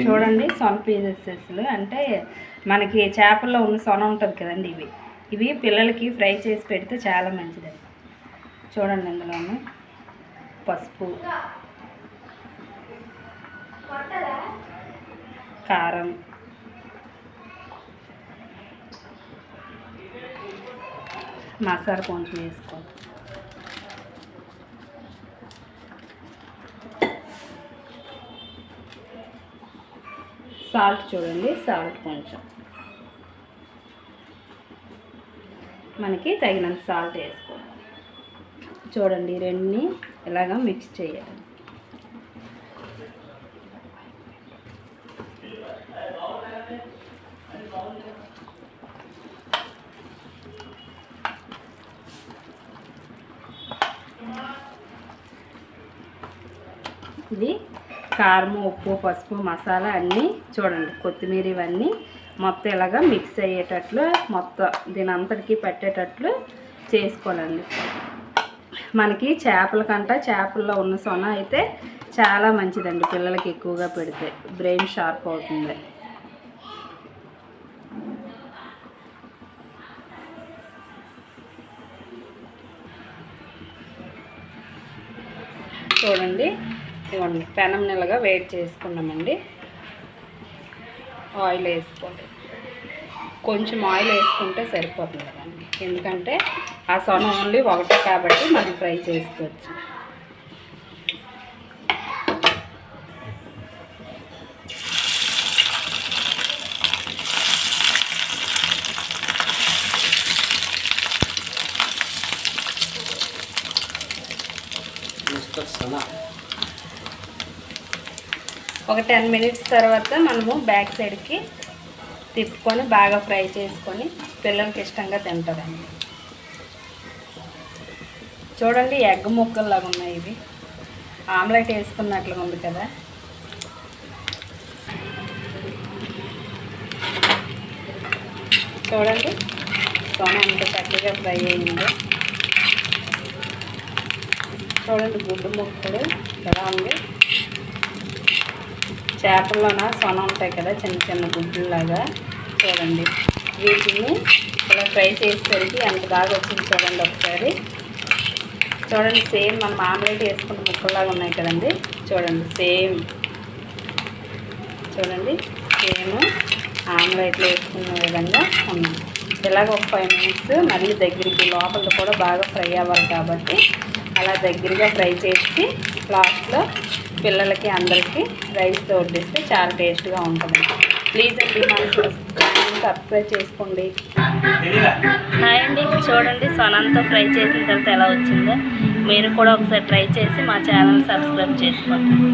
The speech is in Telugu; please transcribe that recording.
చూడండి సొన పీసెస్లు అంటే మనకి చేపల్లో ఉన్న సొన ఉంటుంది కదండి, ఇవి పిల్లలకి ఫ్రై చేసి పెడితే చాలా మంచిది. చూడండి ఇందులోను పసుపు, కారం, మసాలా కొంచెం వేసుకోవాలి. సాల్ట్ చూడండి, సాల్ట్ కొంచెం మనకి తగినంత సాల్ట్ వేసుకోవాలి. చూడండి రెండుని ఇలాగా మిక్స్ చేయాలి. ఇది కారం, ఉప్పు, పసుపు, మసాలా అన్నీ చూడండి, కొత్తిమీర ఇవన్నీ మొత్తం ఇలాగా మిక్స్ అయ్యేటట్లు మొత్తం దీని అంతటికి పెట్టేటట్లు చేసుకోవాలండి. మనకి చేపల్లో ఉన్న సొన అయితే చాలా మంచిదండి, పిల్లలకి ఎక్కువగా పెడితే బ్రెయిన్ షార్ప్ అవుతుంది. చూడండి ఇవ్వండి, పెనం నెలగా వేడి చేసుకున్నామండి. ఆయిల్ వేసుకోండి, కొంచెం ఆయిల్ వేసుకుంటే సరిపోతుంది కదండి, ఎందుకంటే ఆ సొన ఓన్లీ ఒకటే కాబట్టి మనం ఫ్రై చేసుకోవచ్చు. ఒక 10 మినిట్స్ తర్వాత మనము బ్యాక్ సైడ్కి తిప్పుకొని బాగా ఫ్రై చేసుకొని పిల్లలకి ఇష్టంగా తింటారండి. చూడండి ఎగ్ ముక్కల్లాగా ఉన్నాయి, ఇవి ఆమ్లెట్ వేసుకున్నట్లుగా ఉంది కదా. చూడండి సొన ఎంత చక్కగా ఫ్రై అయిందో. చూడండి గుడ్డు ముక్కలు ఎలా ఉంది. చేపల్లోన సొన ఉంటాయి కదా చిన్న చిన్న గుడ్డులాగా, చూడండి వీటిని ఇలా ఫ్రై చేసేసరికి ఎంత బాగా వచ్చింది చూడండి. ఒకసారి చూడండి, సేమ్ మనం ఆమ్లెట్ వేసుకున్న ముక్కల్లాగా ఉన్నాయి కదండి. చూడండి సేమ్ ఆమ్లెట్లో వేసుకున్న విధంగా ఉన్నాయి. ఇలాగ ఒక 5 మినిట్స్ మళ్ళీ దగ్గరికి లోపల కూడా బాగా ఫ్రై అవ్వాలి కాబట్టి అలా దగ్గరగా ఫ్రై చేసి లాస్ట్లో పిల్లలకి అందరికీ రైస్తో వడ్డిస్తే చాలా టేస్ట్గా ఉంటుంది. ప్లీజ్ అండి మన సబ్స్క్రైబ్ చేసుకోండి. హాయ్ అండి, చూడండి సొనంతా ఫ్రై చేసిన తర్వాత ఎలా వచ్చిందో మీరు కూడా ఒకసారి ట్రై చేసి మా ఛానల్ సబ్స్క్రైబ్ చేసుకోండి.